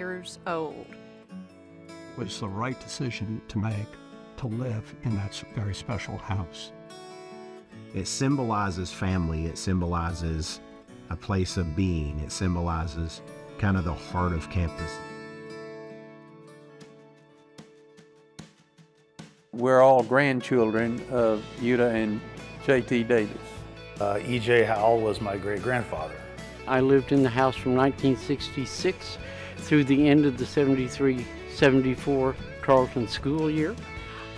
years old. It was the right decision to make to live in that very special house. It symbolizes family. It symbolizes a place of being. It symbolizes kind of the heart of campus. We're all grandchildren of Yuta and J.T. Davis. E.J. Howell was my great-grandfather. I lived in the house from 1966 through the end of the 73-74 Tarleton school year.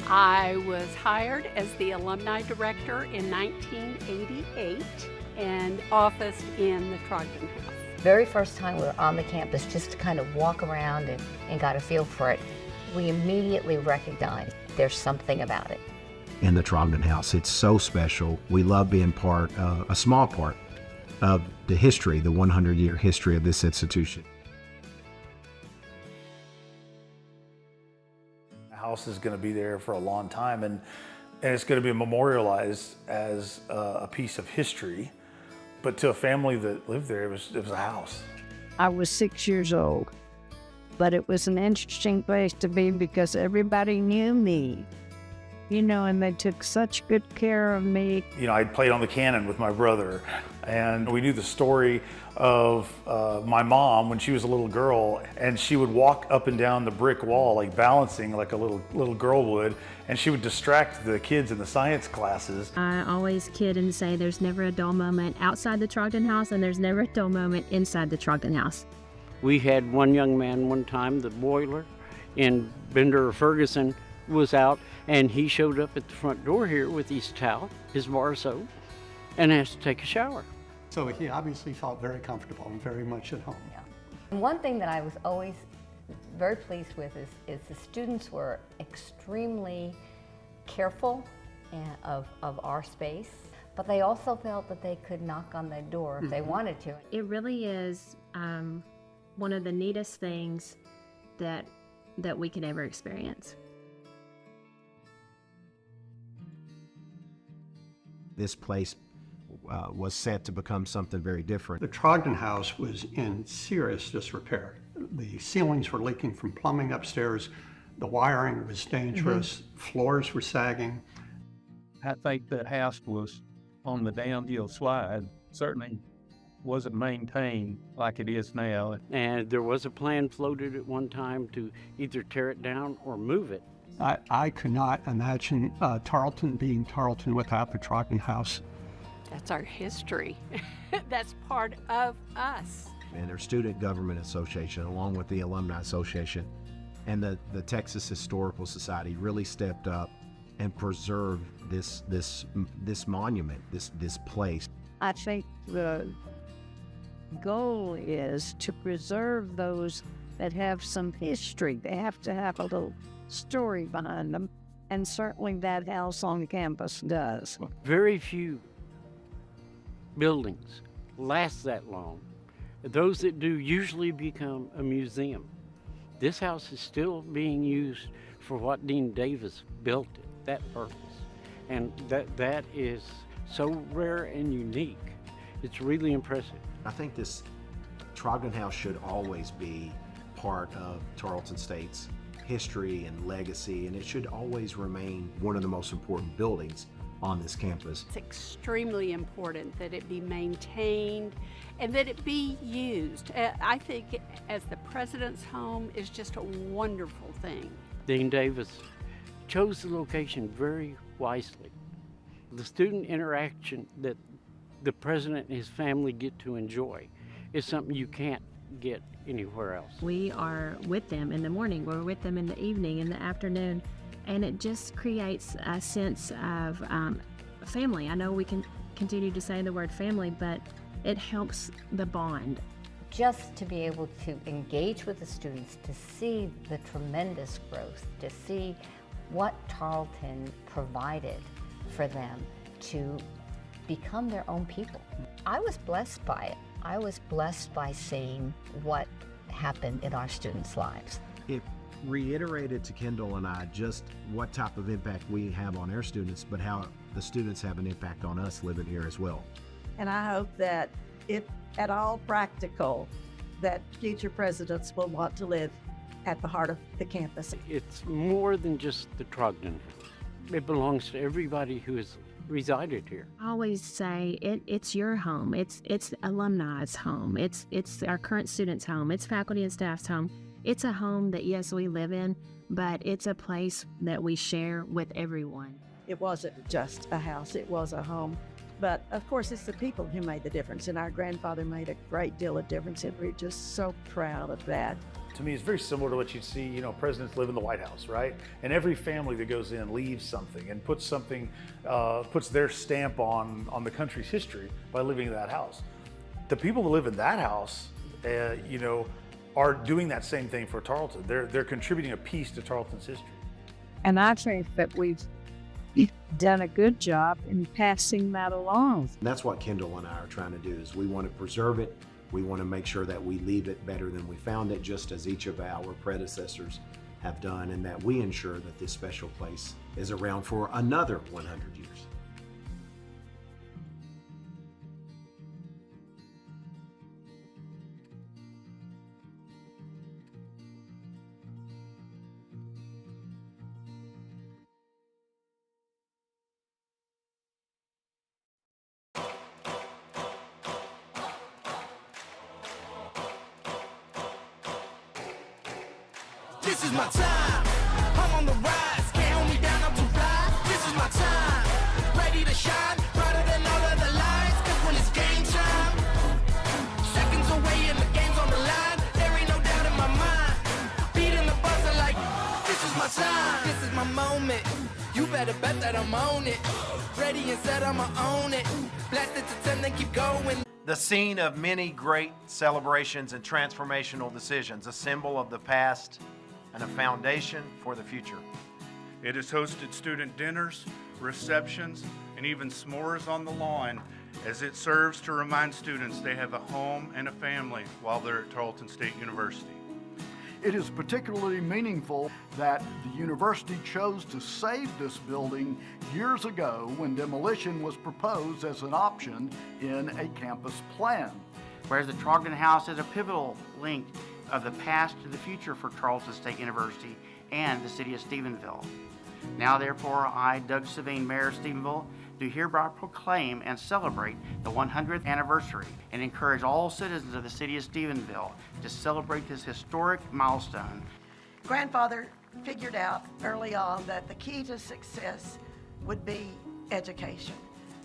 I was hired as the alumni director in 1988 and officed in the Trogon House. Very first time we were on the campus, just to kind of walk around and got a feel for it, we immediately recognized there's something about it. In the Trogon House, it's so special. We love being a small part of the history, the 100-year history of this institution. The house is going to be there for a long time, and it's going to be memorialized as a piece of history. But to a family that lived there, it was a house. I was 6 years old, but it was an interesting place to be because everybody knew me, and they took such good care of me. I'd played on the cannon with my brother, and we knew the story of my mom when she was a little girl, and she would walk up and down the brick wall, like balancing like a little girl would, and she would distract the kids in the science classes. I always kid and say there's never a dull moment outside the Trogon House, and there's never a dull moment inside the Trogon House. We had one young man one time, the boiler in Bender Ferguson was out, and he showed up at the front door here with his towel, his bar soap, and asked to take a shower. So he obviously felt very comfortable and very much at home. Yeah. And one thing that I was always very pleased with is the students were extremely careful of our space, but they also felt that they could knock on the door if they wanted to. It really is one of the neatest things that we could ever experience. This place was set to become something very different. The Trogon House was in serious disrepair. The ceilings were leaking from plumbing upstairs. The wiring was dangerous. Floors were sagging. I think that house was on the downhill slide. Certainly wasn't maintained like it is now. And there was a plan floated at one time to either tear it down or move it. I could not imagine Tarleton being Tarleton without the Trogon House. That's our history. That's part of us. And their Student Government Association, along with the Alumni Association, and the Texas Historical Society really stepped up and preserved this monument, this place. I think the goal is to preserve those that have some history. They have to have a little story behind them, and certainly that house on campus does. Very few buildings last that long. Those that do usually become a museum. This house is still being used for what Dean Davis built it, that purpose. And that is so rare and unique. It's really impressive. I think this Trogon House should always be part of Tarleton State's history and legacy, and it should always remain one of the most important buildings on this campus. It's extremely important that it be maintained and that it be used. I think as the president's home is just a wonderful thing. Dean Davis chose the location very wisely. The student interaction that the president and his family get to enjoy is something you can't get anywhere else. We are with them in the morning, we're with them in the evening, in the afternoon, and it just creates a sense of family. I know we can continue to say the word family, but it helps the bond. Just to be able to engage with the students, to see the tremendous growth, to see what Tarleton provided for them to become their own people. I was blessed by it. I was blessed by seeing what happened in our students' lives. It reiterated to Kendall and I just what type of impact we have on our students, but how the students have an impact on us living here as well. And I hope that if at all practical, that future presidents will want to live at the heart of the campus. It's more than just the Trogon House. It belongs to everybody who has resided here. I always say it's your home. It's alumni's home. It's our current students' home. It's faculty and staff's home. It's a home that, yes, we live in, but it's a place that we share with everyone. It wasn't just a house, it was a home. But of course, it's the people who made the difference, and our grandfather made a great deal of difference, and we're just so proud of that. To me, it's very similar to what you'd see, you know, presidents live in the White House, right? And every family that goes in leaves something and puts something, puts their stamp on the country's history by living in that house. The people that live in that house, you know, are doing that same thing for Tarleton. They're contributing a piece to Tarleton's history. And I think that we've done a good job in passing that along. And that's what Kendall and I are trying to do, is we want to preserve it. We want to make sure that we leave it better than we found it, just as each of our predecessors have done, and that we ensure that this special place is around for another 100 years. This is my time. I'm on the rise. Can't hold me down, I'm too fly. This is my time. Ready to shine, brighter than all of the lights. Cause when it's game time, seconds away and the game's on the line. There ain't no doubt in my mind. Beating the buzzer like, this is my time. This is my moment. You better bet that I'm on it. Ready and set, I'ma own it. Blast it to 10, then keep going. The scene of many great celebrations and transformational decisions, a symbol of the past and a foundation for the future. It has hosted student dinners, receptions, and even s'mores on the lawn, as it serves to remind students they have a home and a family while they're at Tarleton State University. It is particularly meaningful that the university chose to save this building years ago when demolition was proposed as an option in a campus plan. Whereas the Trogon House is a pivotal link of the past to the future for Tarleton State University and the city of Stephenville. Now therefore, I, Doug Savine, Mayor of Stephenville, do hereby proclaim and celebrate the 100th anniversary and encourage all citizens of the city of Stephenville to celebrate this historic milestone. Grandfather figured out early on that the key to success would be education.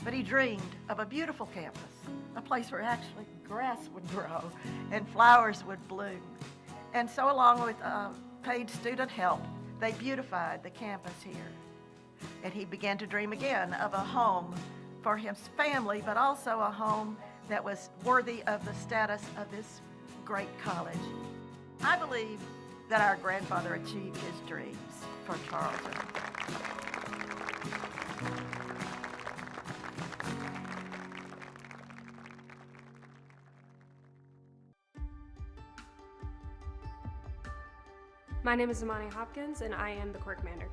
But he dreamed of a beautiful campus, a place where actually grass would grow and flowers would bloom. And so along with paid student help, they beautified the campus here. And he began to dream again of a home for his family, but also a home that was worthy of the status of this great college. I believe that our grandfather achieved his dreams for Tarleton. My name is Imani Hopkins, and I am the Corps Commander.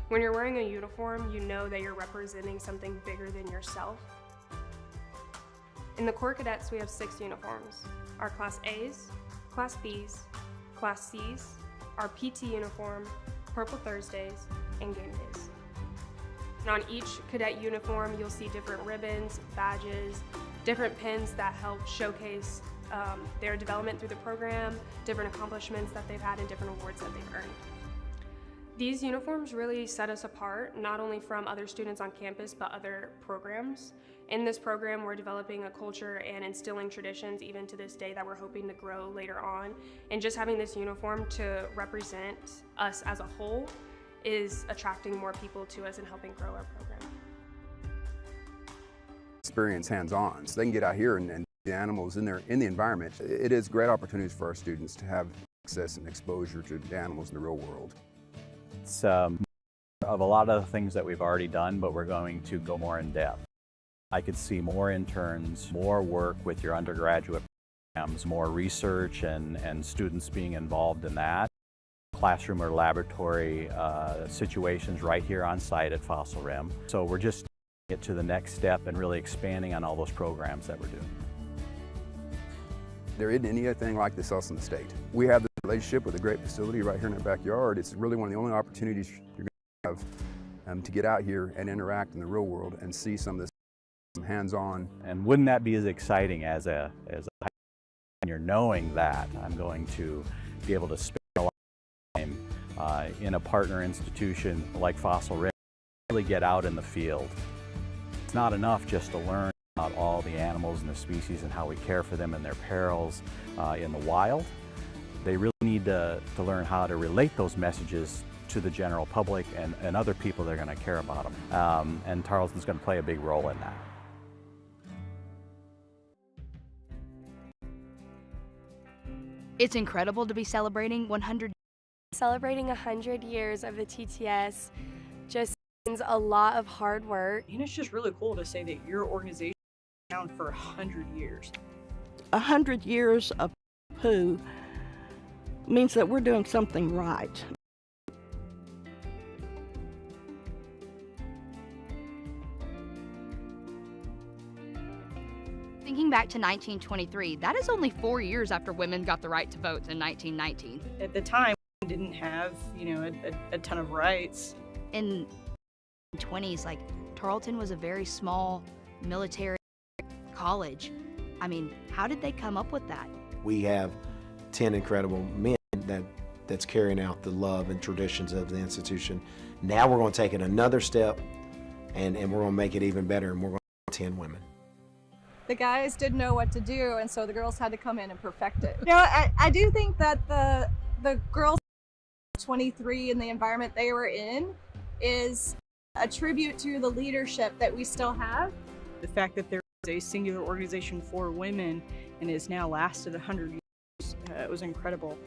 When you're wearing a uniform, you know that you're representing something bigger than yourself. In the Corps Cadets, we have 6 uniforms. Our Class A's, Class B's, Class C's, our PT uniform, Purple Thursdays, and game days. And on each cadet uniform, you'll see different ribbons, badges, different pins that help showcase their development through the program, different accomplishments that they've had, and different awards that they've earned. These uniforms really set us apart, not only from other students on campus, but other programs. In this program, we're developing a culture and instilling traditions even to this day that we're hoping to grow later on. And just having this uniform to represent us as a whole is attracting more people to us and helping grow our program. Experience hands-on, so they can get out here and the animals in the environment. It is great opportunities for our students to have access and exposure to the animals in the real world. It's of a lot of the things that we've already done, but we're going to go more in depth. I could see more interns, more work with your undergraduate programs, more research and students being involved in that. Classroom or laboratory situations right here on site at Fossil Rim. So we're just taking it to the next step and really expanding on all those programs that we're doing. There isn't anything like this else in the state. We have this relationship with a great facility right here in our backyard. It's really one of the only opportunities you're going to have to get out here and interact in the real world and see some of this hands-on. And wouldn't that be as exciting as a when you're knowing that I'm going to be able to spend a lot of time in a partner institution like Fossil Ridge, really get out in the field. It's not enough just to learn about all the animals and the species and how we care for them and their perils in the wild. They really need to learn how to relate those messages to the general public and other people that are going to care about them. And Tarleton's going to play a big role in that. It's incredible to be celebrating 100. Celebrating 100 years of the TTS just means a lot of hard work. And it's just really cool to say that your organization has been around for 100 years. 100 years of poo means that we're doing something right. Thinking back to 1923, that is only 4 years after women got the right to vote in 1919. At the time, we didn't have, a ton of rights. In the 20s, like, Tarleton was a very small military college. I mean, how did they come up with that? We have 10 incredible men that's carrying out the love and traditions of the institution. Now we're going to take it another step, and we're going to make it even better, and we're going to have 10 women. The guys didn't know what to do, and so the girls had to come in and perfect it. I do think that the girls 23 and the environment they were in is a tribute to the leadership that we still have. The fact that there is a singular organization for women and has now lasted 100 years, it was incredible.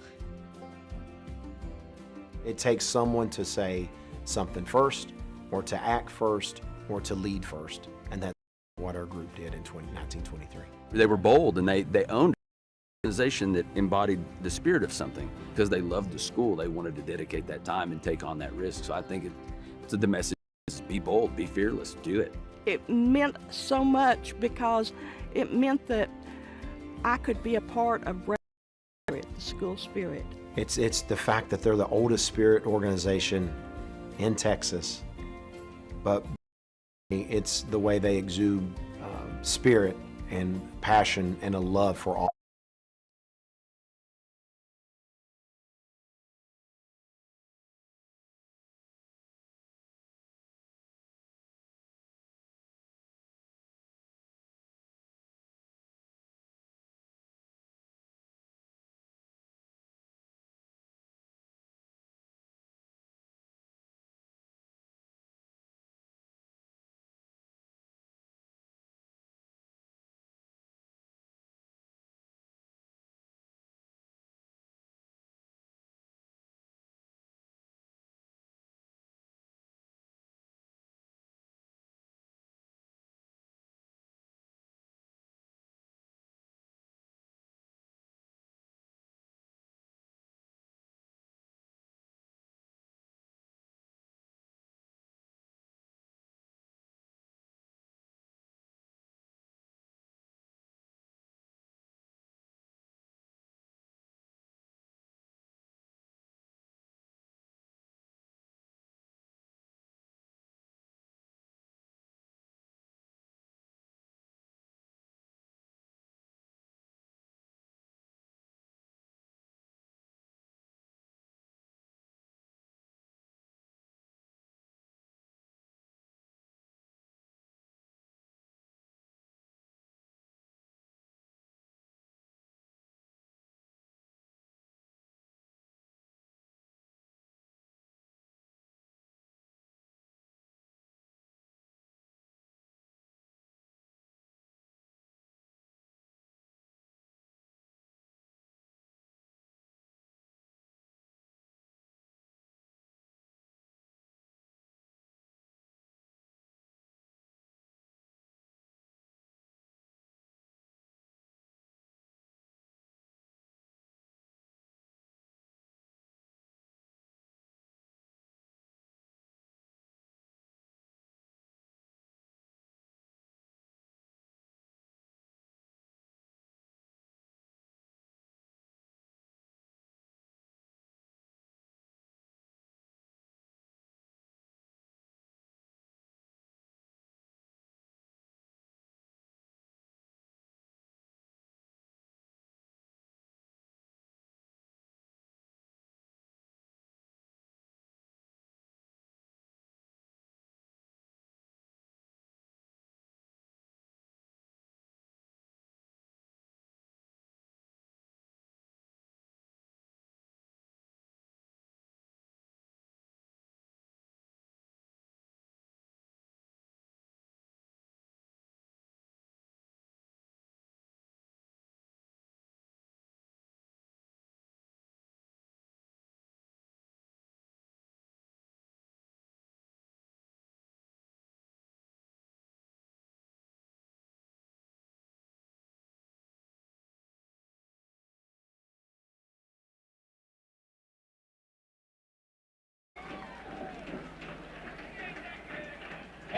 It takes someone to say something first, or to act first, or to lead first, and that's what our group did in 1923. They were bold, and they owned an organization that embodied the spirit of something. Because they loved the school, they wanted to dedicate that time and take on that risk. So I think the message is be bold, be fearless, do it. It meant so much because it meant that I could be a part of the school spirit. It's the fact that they're the oldest spirit organization in Texas, but it's the way they exude spirit and passion and a love for all.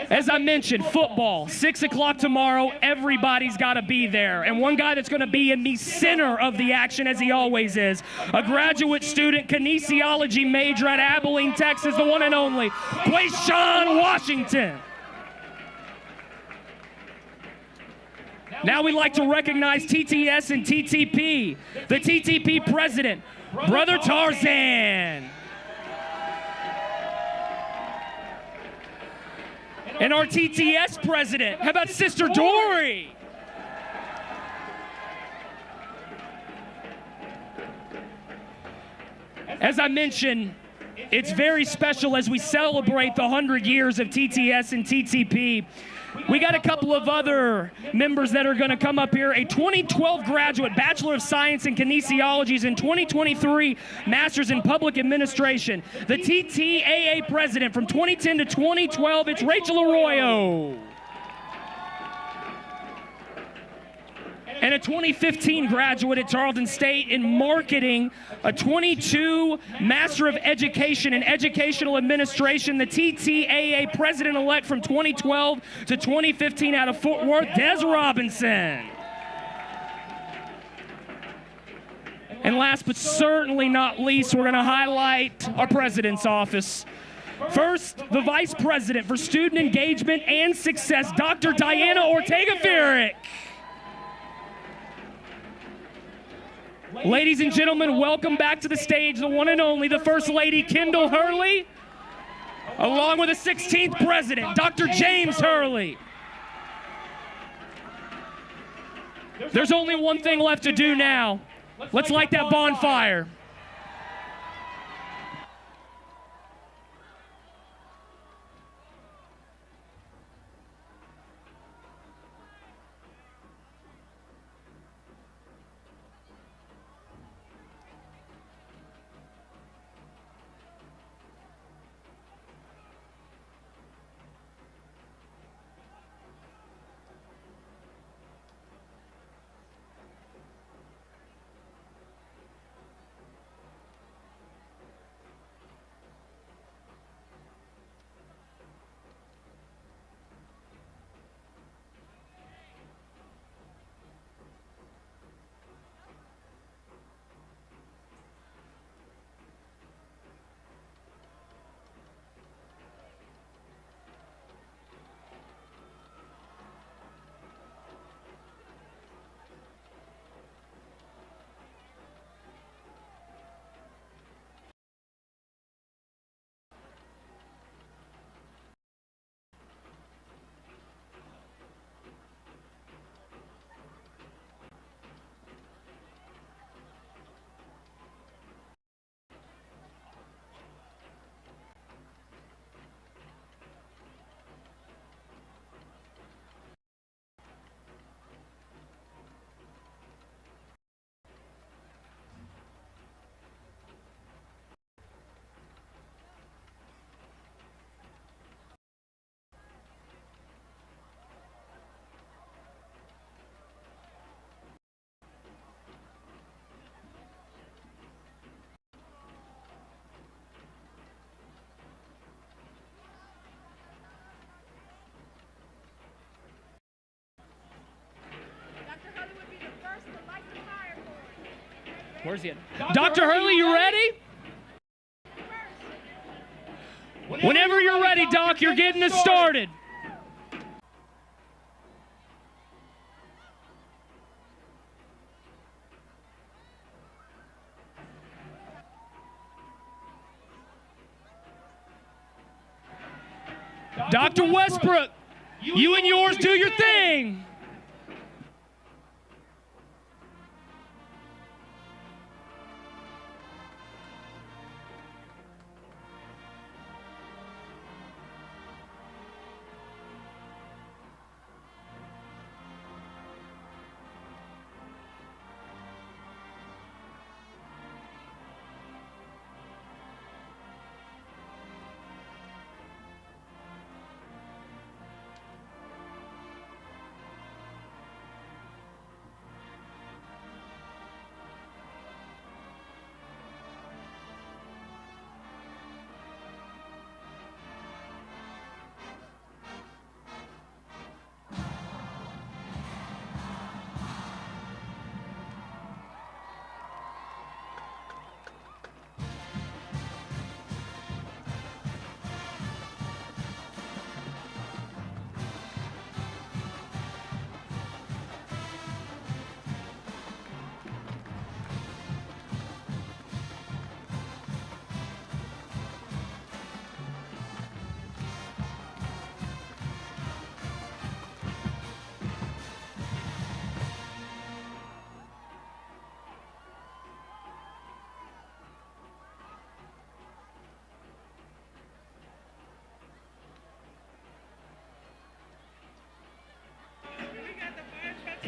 As I mentioned, football, 6 o'clock tomorrow, everybody's got to be there. And one guy that's going to be in the center of the action, as he always is, a graduate student, kinesiology major at Abilene, Texas, the one and only, Quayshawn Washington. Now we'd like to recognize TTS and TTP. The TTP president, Brother Tarzan. And our TTS president, how about Sister Dory? As I mentioned, it's very special as we celebrate the 100 years of TTS and TTP. We got a couple of other members that are going to come up here. A 2012 graduate, Bachelor of Science in Kinesiology, and 2023 Masters in Public Administration. The TTAA president from 2010 to 2012, it's Rachel Arroyo. And a 2015 graduate at Tarleton State in marketing, a 22 Master of Education in Educational Administration, the TTAA president-elect from 2012 to 2015 out of Fort Worth, Des Robinson. And last but certainly not least, we're going to highlight our president's office. First, the Vice President for Student Engagement and Success, Dr. Diana Ortega-Ferrick. Ladies and gentlemen, welcome back to the stage, the one and only, the First Lady, Kendall Hurley, along with the 16th President, Dr. James Hurley. There's only one thing left to do now. Let's light that bonfire. Where's he at? Dr. Hurley, you ready? Whenever you're ready, Doc, you're getting us started. Dr. Westbrook, you and yours do your thing.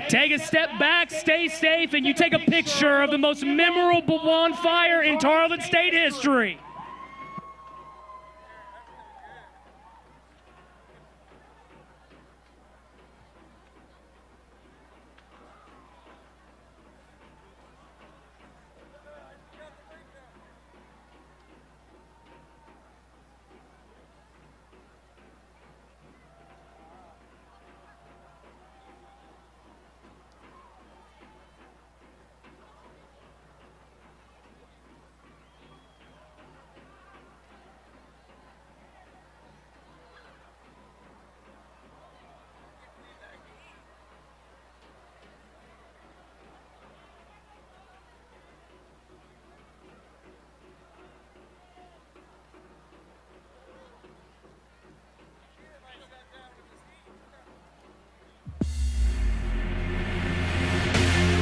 Take a step back, stay safe, and you take a picture of the most memorable bonfire in Tarleton State history.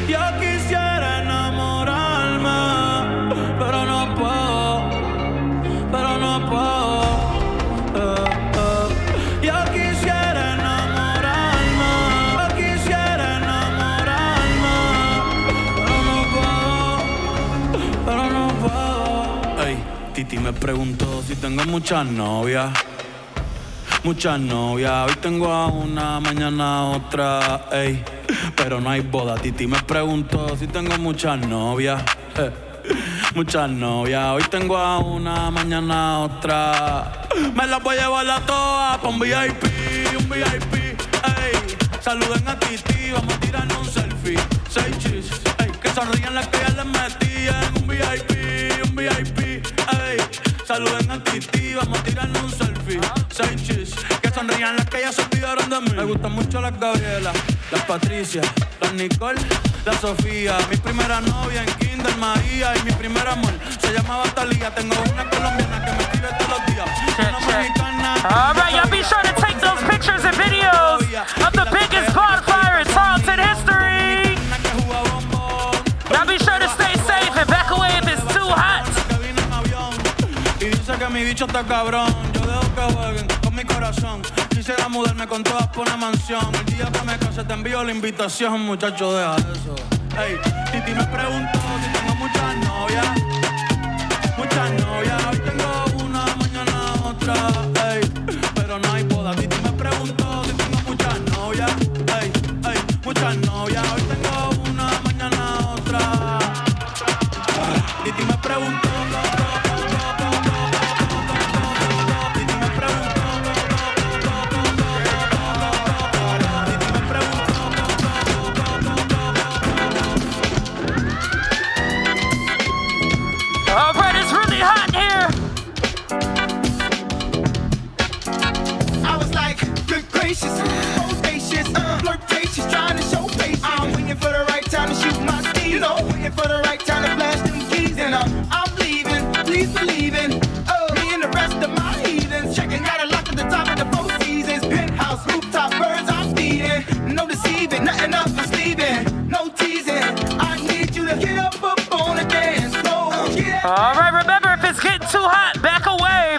Yo quisiera enamorarme, pero no puedo, Yo quisiera enamorarme, pero no puedo. Ey, Titi me preguntó si tengo muchas novias. Hoy tengo a una, mañana a otra, ey. Pero no hay boda. Titi me preguntó si tengo muchas novias. Hoy tengo a una, mañana a otra. Me las voy a llevar a todas pa' un VIP, ey. Saluden a Titi, vamos a tirarnos un selfie. 6 chis, ey. Que sonrían las que ya les metí en un VIP, ey. Saluden a Titi, vamos a tirarnos un selfie. 6 chis, que sonrían las que ya se olvidaron de mí. Me gustan mucho las Gabriela, las Patricia, las Nicole, la Sofía. Mi primera novia en Kinder, María. Y mi primer amor se llamaba Talía. Tengo una colombiana que me escribe todos los días. Una mexicana. All right, y'all be sure to take those pictures and videos of the biggest bonfire in Tarleton history. Y'all be sure to stay safe and back away if it's too hot. Y dice que mi bicho está cabrón. Yo dejo que jueguen con mi corazón. Quisiera mudarme con todas por una mansión. El día que me case te envío la invitación, muchacho, deja eso. Ey, Titi me preguntó si tengo muchas novias. Hoy tengo una, mañana otra, ey. Pero no hay boda. Titi me preguntó si tengo muchas novias. Muchas novias. Hoy tengo una, mañana otra. Titi me preguntó. All right, it's really hot here. I was like, good gracious, bodacious, flirtatious, trying to show patience. I'm waiting for the right time to shoot my steam. You know, waiting for the right time to flash them keys. And I'm leaving, please believe in. Me and the rest of my heathens. Checking out a lock at the top of the Four Seasons. Penthouse, rooftop, birds I'm feeding. No deceiving, nothing up my sleeving. No teasing, I need you to get up on the dance floor. All right, remember, if it's getting too hot, back away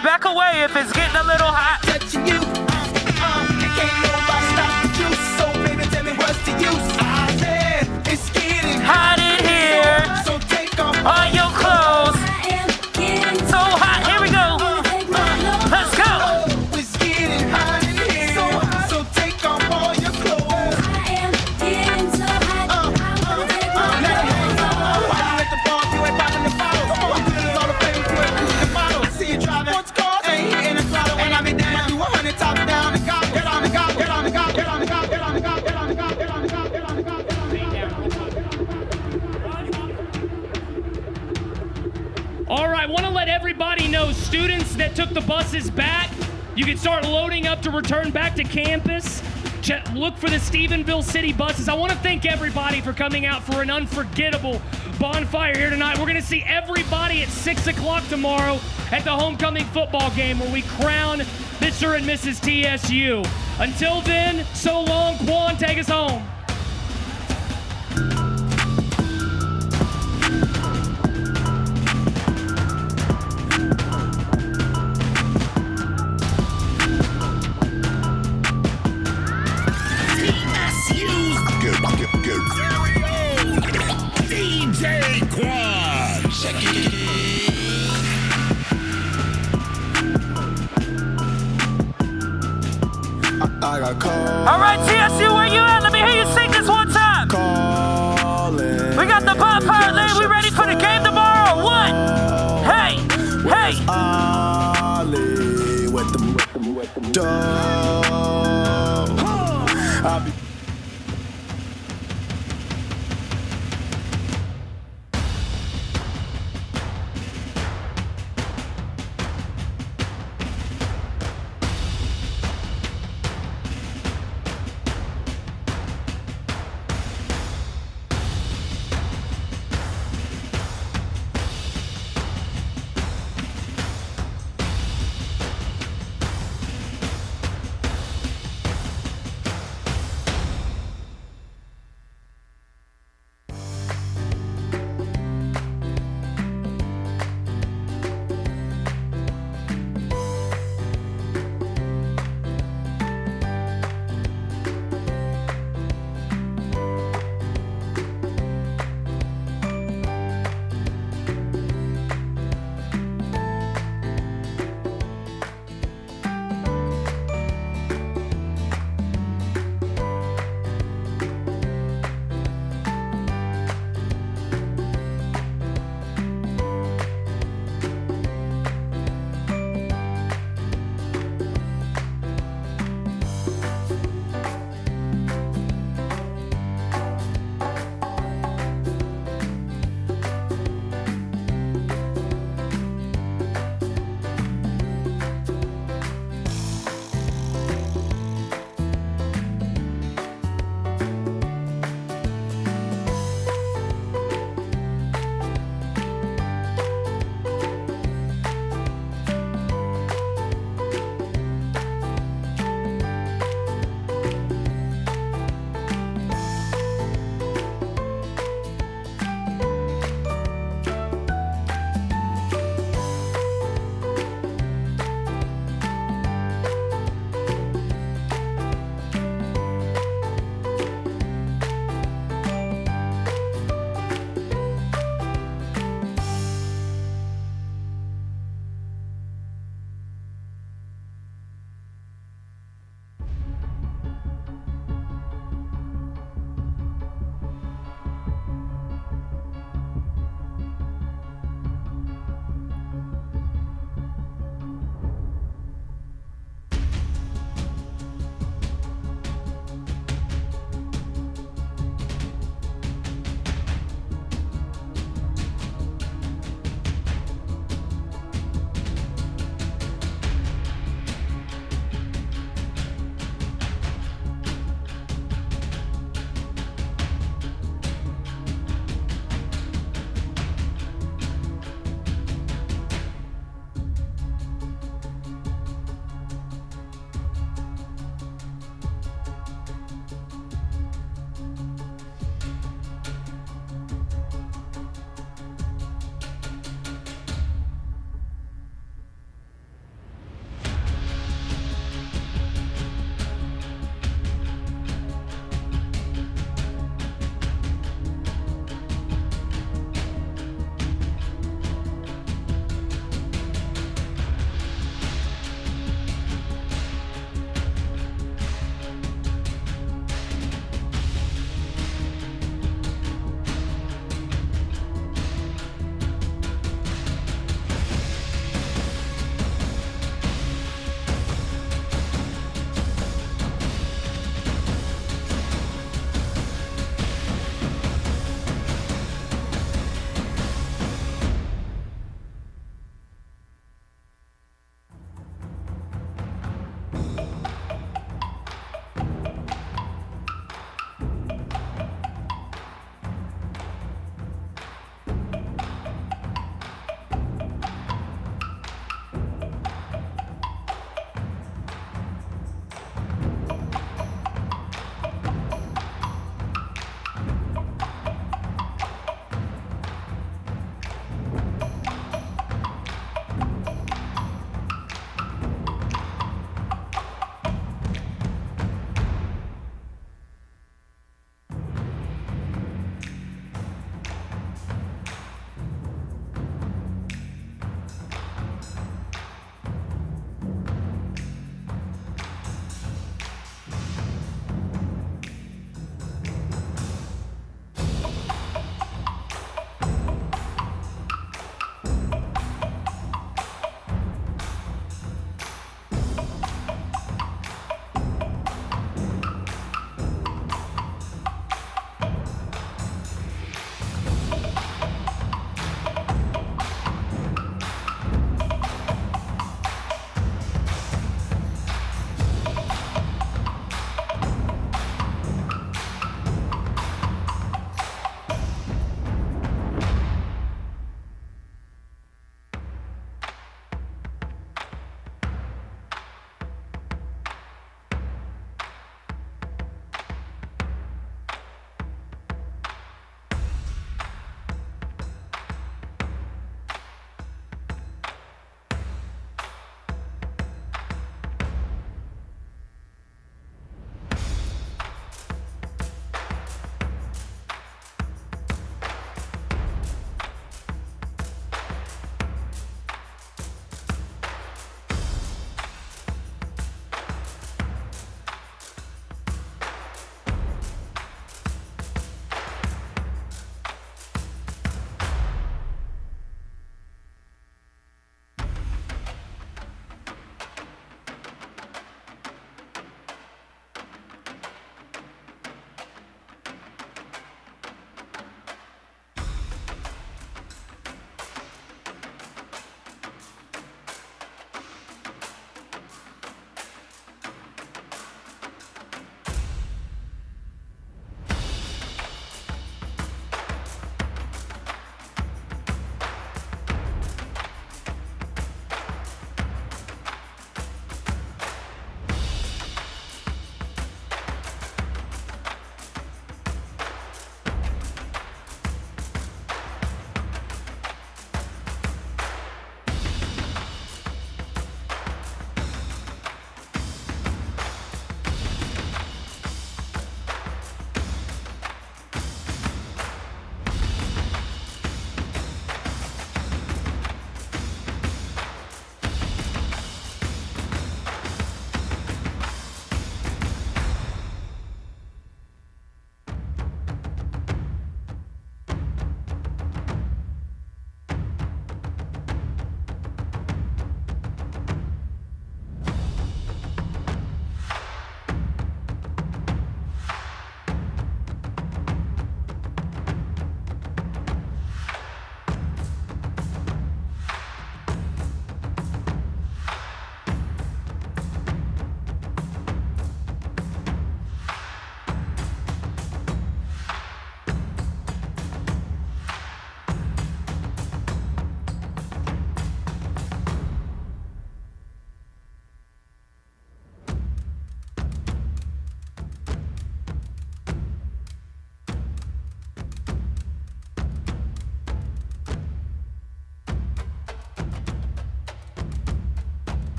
if it's getting a little hot. Touching you, can't nobody stop the juice. So baby, tell me what's the use? I said it's getting hot in here. So take off all your clothes. So hot, here we go. Let's go. It's getting hot in here. So hot, so take off all your clothes. I am getting so hot. Why you at the bar? You ain't popping the bottle. Come on, you all the fame, you ain't moving the bottle. I see you driving. What's called? Ain't here in the throttle. And I be down. Do 100 top down and go. Get on the go. Get on the go. Get on the go. Get on the go. Get on the go. Get on the go. Get on the go. Get on the go. All right, want to let everybody know, students that took the buses back, you can start loading up to return back to campus. Look for the Stephenville City buses. I want to thank everybody for coming out for an unforgettable bonfire here tonight. We're going to see everybody at 6 o'clock tomorrow at the homecoming football game where we crown Mr. and Mrs. TSU. Until then, so long, Quan, take us home. TSU's I got cold. All right, TSU, where you at?